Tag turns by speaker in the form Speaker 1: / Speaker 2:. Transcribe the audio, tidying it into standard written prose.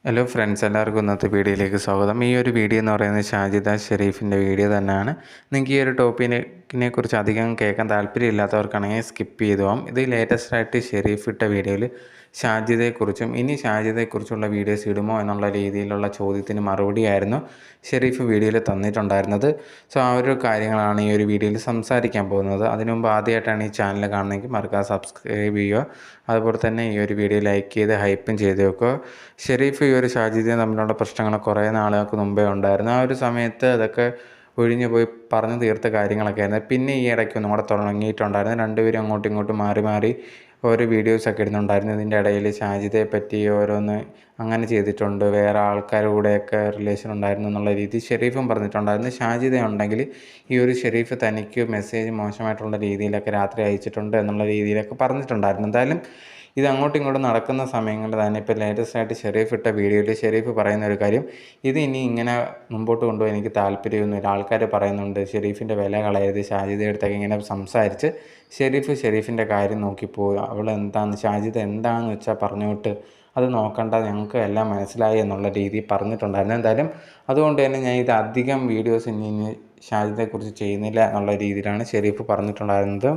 Speaker 1: Hello friends, എല്ലാവർക്കും ഇന്നത്തെ വീഡിയോയിലേക്ക് സ്വാഗതം. ഈ ഒരു വീഡിയോ എന്ന് പറയുന്നത് ഷാജിദ ഷെരീഫിൻ്റെ വീഡിയോ തന്നെയാണ്. നിങ്ങൾക്ക് ഈ ഒരു ടോപ്പിനെ കുറിച്ച് അധികം കേൾക്കാൻ താല്പര്യമില്ലാത്തവർക്കാണെങ്കിൽ സ്കിപ്പ് ചെയ്തു പോകാം. ഇത് ലേറ്റസ്റ്റ് ആയിട്ട് ഷെരീഫ് ഇട്ട വീഡിയോയിൽ ഷാജിദയെക്കുറിച്ചും ഇനി ഷാജിദയെക്കുറിച്ചുള്ള വീഡിയോസ് ഇടുമോ എന്നുള്ള രീതിയിലുള്ള ചോദ്യത്തിന് മറുപടിയായിരുന്നു ഷെരീഫ് വീഡിയോയിൽ തന്നിട്ടുണ്ടായിരുന്നത്. സോ ആ ഒരു കാര്യങ്ങളാണ് ഈ ഒരു വീഡിയോയിൽ സംസാരിക്കാൻ പോകുന്നത്. അതിനു മുമ്പ് ആദ്യമായിട്ടാണ് ഈ ചാനൽ കാണുന്നതെങ്കിൽ മറക്കാതെ സബ്സ്ക്രൈബ് ചെയ്യുക. അതുപോലെ തന്നെ ഈ ഒരു വീഡിയോ ലൈക്ക് ചെയ്ത് ഹൈപ്പും ചെയ്ത് വെക്കുക. ഷെരീഫ് ഈ ഒരു ഷാജിദയും തമ്മിലുള്ള പ്രശ്നങ്ങൾ കുറേ നാളുകൾക്ക് മുമ്പേ ഉണ്ടായിരുന്നു. ആ ഒരു സമയത്ത് അതൊക്കെ ഒഴിഞ്ഞു പോയി പറഞ്ഞു തീർത്ത കാര്യങ്ങളൊക്കെ ആയിരുന്നു. പിന്നെ ഈ ഇടയ്ക്ക് ഒന്നും കൂടെ തുടങ്ങിയിട്ടുണ്ടായിരുന്നു. രണ്ടുപേരും അങ്ങോട്ടും ഇങ്ങോട്ടും മാറി മാറി ഓരോ വീഡിയോസൊക്കെ ഇടുന്നുണ്ടായിരുന്നു. ഇതിൻ്റെ ഇടയിൽ ഷാജിദയെ പറ്റി ഓരോന്ന് അങ്ങനെ ചെയ്തിട്ടുണ്ട്, വേറെ ആൾക്കാരുടെ കൂടെയൊക്കെ റിലേഷൻ ഉണ്ടായിരുന്നു എന്നുള്ള രീതി ഷെരീഫും പറഞ്ഞിട്ടുണ്ടായിരുന്നു. ഷാജിദ ഉണ്ടെങ്കിൽ ഈ ഒരു ഷെരീഫ് തനിക്ക് മെസ്സേജ് മോശമായിട്ടുള്ള രീതിയിലൊക്കെ രാത്രി അയച്ചിട്ടുണ്ട് എന്നുള്ള രീതിയിലൊക്കെ പറഞ്ഞിട്ടുണ്ടായിരുന്നു. എന്തായാലും ഇത് അങ്ങോട്ടും ഇങ്ങോട്ടും നടക്കുന്ന സമയങ്ങളിൽ തന്നെ ഇപ്പോൾ ലേറ്റസ്റ്റ് ആയിട്ട് ഷെരീഫ് ഇട്ട വീഡിയോയിൽ ഷെരീഫ് പറയുന്ന ഒരു കാര്യം, ഇത് ഇനി ഇങ്ങനെ മുമ്പോട്ട് കൊണ്ടുപോയി എനിക്ക് താല്പര്യമൊന്നുമില്ല. ആൾക്കാർ പറയുന്നുണ്ട് ഷെരീഫിൻ്റെ വില കളയരുത്, ഷാജിദയുടെ അടുത്തൊക്കെ ഇങ്ങനെ സംസാരിച്ച് ഷെരീഫിൻ്റെ കാര്യം നോക്കിപ്പോവുക. അവൾ എന്താണെന്ന് ഷാജിദ എന്താണെന്ന് വെച്ചാൽ പറഞ്ഞുവിട്ട് അത് നോക്കണ്ട, ഞങ്ങൾക്ക് എല്ലാം മനസ്സിലായി എന്നുള്ള രീതിയിൽ പറഞ്ഞിട്ടുണ്ടായിരുന്നു. എന്തായാലും അതുകൊണ്ട് തന്നെ ഞാൻ ഇത് അധികം വീഡിയോസ് ഇനി ഷാജിദയെക്കുറിച്ച് ചെയ്യുന്നില്ല എന്നുള്ള രീതിയിലാണ് ഷെരീഫ് പറഞ്ഞിട്ടുണ്ടായിരുന്നത്.